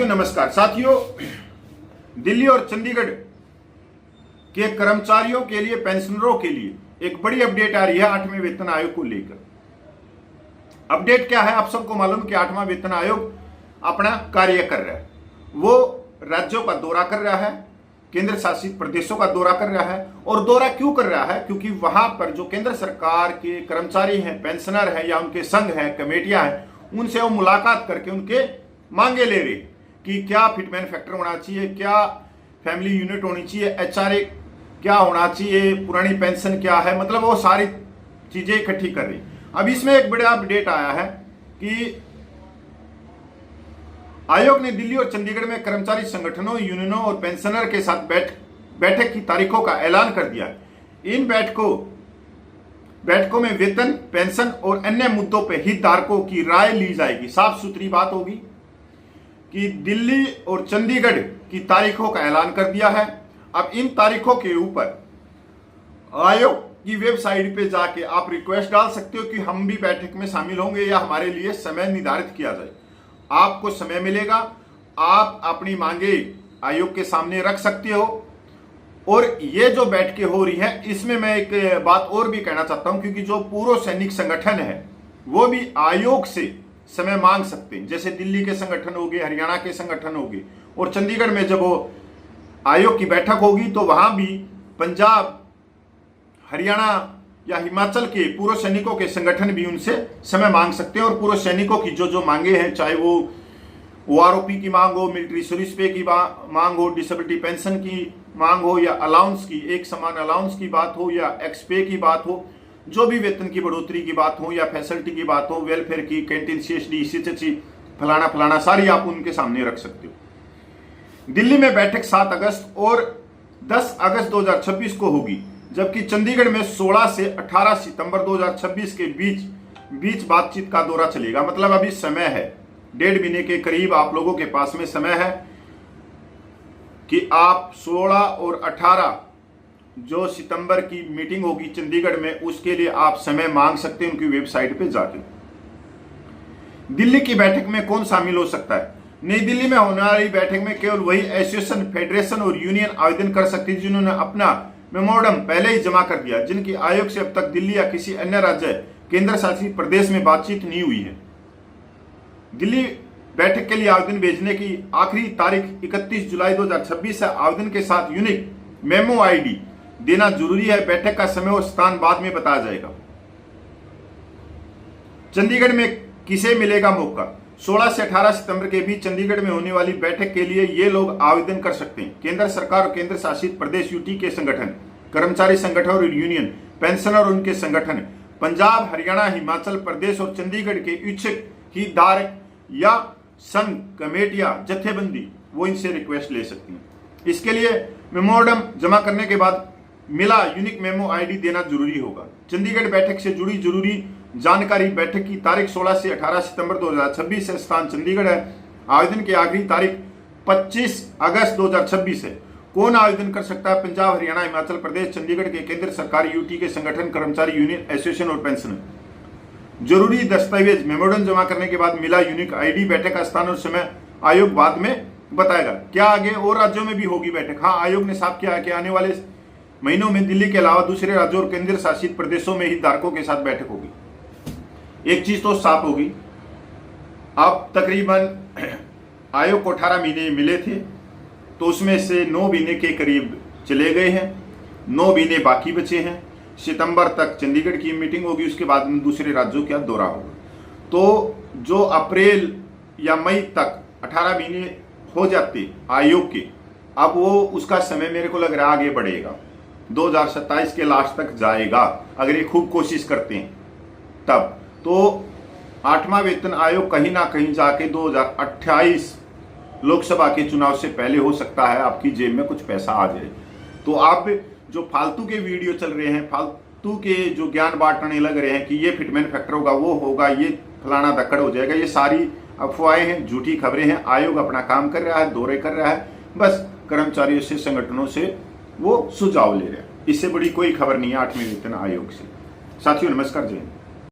नमस्कार साथियों, दिल्ली और चंडीगढ़ के कर्मचारियों के लिए, पेंशनरों के लिए एक बड़ी अपडेट आ रही है 8वें वेतन आयोग को लेकर। अपडेट क्या है? आप सबको मालूम कि 8वां वेतन आयोग अपना कार्य कर रहा है। वो राज्यों का दौरा कर रहा है, केंद्र शासित प्रदेशों का दौरा कर रहा है। और दौरा क्यों कर रहा है? क्योंकि वहां पर जो केंद्र सरकार के कर्मचारी हैं, पेंशनर हैं या उनके संघ हैं, कमेटियां हैं, उनसे वो मुलाकात करके उनके मांगे ले रहे कि क्या फिटमैन फैक्टर होना चाहिए, क्या फैमिली यूनिट होनी चाहिए, एचआरए क्या होना चाहिए, पुरानी पेंशन क्या है, मतलब वो सारी चीजें इकट्ठी कर रही। अब इसमें एक बड़ा अपडेट आया है कि आयोग ने दिल्ली और चंडीगढ़ में कर्मचारी संगठनों, यूनियनों और पेंशनर के साथ बैठक की तारीखों का ऐलान कर दिया। इन बैठकों में वेतन, पेंशन और अन्य मुद्दों पर हितधारकों की राय ली जाएगी। साफ सुथरी बात होगी कि दिल्ली और चंडीगढ़ की तारीखों का ऐलान कर दिया है। अब इन तारीखों के ऊपर आयोग की वेबसाइट पे जाके आप रिक्वेस्ट डाल सकते हो कि हम भी बैठक में शामिल होंगे या हमारे लिए समय निर्धारित किया जाए। आपको समय मिलेगा, आप अपनी मांगे आयोग के सामने रख सकते हो। और ये जो बैठकें हो रही हैं, इसमें मैं एक बात और भी कहना चाहता हूं, क्योंकि जो पूर्व सैनिक संगठन है वो भी आयोग से समय मांग सकते हैं। जैसे दिल्ली के संगठन हो गए, हरियाणा के संगठन हो गए, और चंडीगढ़ में जब वो आयोग की बैठक होगी तो वहां भी पंजाब, हरियाणा या हिमाचल के पूर्व सैनिकों के संगठन भी उनसे समय मांग सकते हैं। और पूर्व सैनिकों की जो मांगे हैं, चाहे वो ओआरओपी की मांग हो, मिलिट्री सर्विस पे की मांग हो, डिसेबिलिटी पेंशन की मांग हो, या अलाउंस की, एक समान अलाउंस की बात हो, या एक्स पे की बात हो, जो भी वेतन की बढ़ोतरी की बात हो, या फैसिलिटी की बात हो, वेलफेयर की, कैंटीन, सीएसडी, सीएचसी, फलाना फलाना, सारी आप उनके सामने रख सकते हो। दिल्ली में बैठक 7 अगस्त और 10 अगस्त 2026 को होगी, जबकि चंडीगढ़ में 16 से 18 सितंबर 2026 के बीच बातचीत का दौरा चलेगा। मतलब अभी समय है, 1.5 महीने के करीब आप लोगों के पास में समय है कि आप 16 और 18 जो सितंबर की मीटिंग होगी चंडीगढ़ में, उसके लिए आप समय मांग सकते हैं उनकी वेबसाइट पे जाके। दिल्ली की बैठक में कौन शामिल हो सकता है? नई दिल्ली में होने वाली बैठक में केवल वही एसोसिएशन, फेडरेशन और यूनियन आवेदन कर सकती है जिन्होंने अपना मेमोरेंडम पहले ही जमा कर दिया, जिनकी आयोग से अब तक दिल्ली या किसी अन्य राज्य, केंद्र शासित प्रदेश में बातचीत नहीं हुई है। दिल्ली बैठक के लिए आवेदन भेजने की आखिरी तारीख 31 जुलाई 2026 है। आवेदन के साथ यूनिक मेमो आईडी देना जरूरी है। बैठक का समय और स्थान बाद में बताया जाएगा। चंडीगढ़ में किसे मिलेगा मौका? 16 से 18 सितंबर के बीच चंडीगढ़ में होने वाली बैठक के लिए ये लोग आवेदन कर सकते हैं। केंद्र सरकार और केंद्र शासित प्रदेश यूटी के संगठन, कर्मचारी संगठन और यूनियन, पेंशनर और उनके संगठन, पंजाब, हरियाणा, हिमाचल प्रदेश और चंडीगढ़ के इच्छुक हितधारक या संघ, कमेटियां, जत्थेबंदी, वो इनसे रिक्वेस्ट ले सकती हैं। इसके लिए मेमोरेंडम जमा करने के बाद मिला यूनिक मेमो आईडी देना जरूरी होगा। चंडीगढ़ बैठक से जुड़ी जरूरी जानकारी, बैठक की तारीख 16 से 18 सितंबर 2026 है, स्थान चंडीगढ़ है। आवेदन की आखिरी तारीख 25 अगस्त 2026 है। कौन आवेदन कर सकता है? पंजाब, हरियाणा, हिमाचल प्रदेश, चंडीगढ़ के केंद्र सरकारी यूटी के संगठन, कर्मचारी यूनियन, एसोसिएशन और पेंशनर। जरूरी दस्तावेज मेमोरेंडम जमा करने के बाद मिला यूनिक आईडी। बैठक का स्थान और समय आयोग बाद में बताएगा। क्या आगे और राज्यों में भी होगी बैठक? हाँ, आयोग ने साफ किया है कि आने वाले महीनों में दिल्ली के अलावा दूसरे राज्यों और केंद्र शासित प्रदेशों में हितधारकों के साथ बैठक होगी। एक चीज तो साफ होगी, अब तकरीबन आयोग को 18 महीने मिले थे, तो उसमें से 9 महीने के करीब चले गए हैं, 9 महीने बाकी बचे हैं। सितंबर तक चंडीगढ़ की मीटिंग होगी, उसके बाद में दूसरे राज्यों का दौरा होगा। तो जो अप्रैल या मई तक 18 महीने हो जाते आयोग के, अब वो उसका समय मेरे को लग रहा है आगे बढ़ेगा, 2027 के लास्ट तक जाएगा अगर ये खूब कोशिश करते हैं तब। तो 8वां वेतन आयोग कहीं ना कहीं जाके 2028 लोकसभा के चुनाव से पहले हो सकता है आपकी जेब में कुछ पैसा आ जाए। तो आप जो फालतू के वीडियो चल रहे हैं, फालतू के जो ज्ञान बांटने लग रहे हैं कि ये फिटमैन फैक्टर होगा, वो होगा, ये फलाना दक्कड़ हो जाएगा, ये सारी अफवाहें हैं, झूठी खबरें हैं। आयोग अपना काम कर रहा है, दौरे कर रहा है, बस कर्मचारियों से, संगठनों से वो सुझाव ले रहे हैं। इससे बड़ी कोई खबर नहीं है 8वें वेतन आयोग से। साथियों नमस्कार, जय हिंद।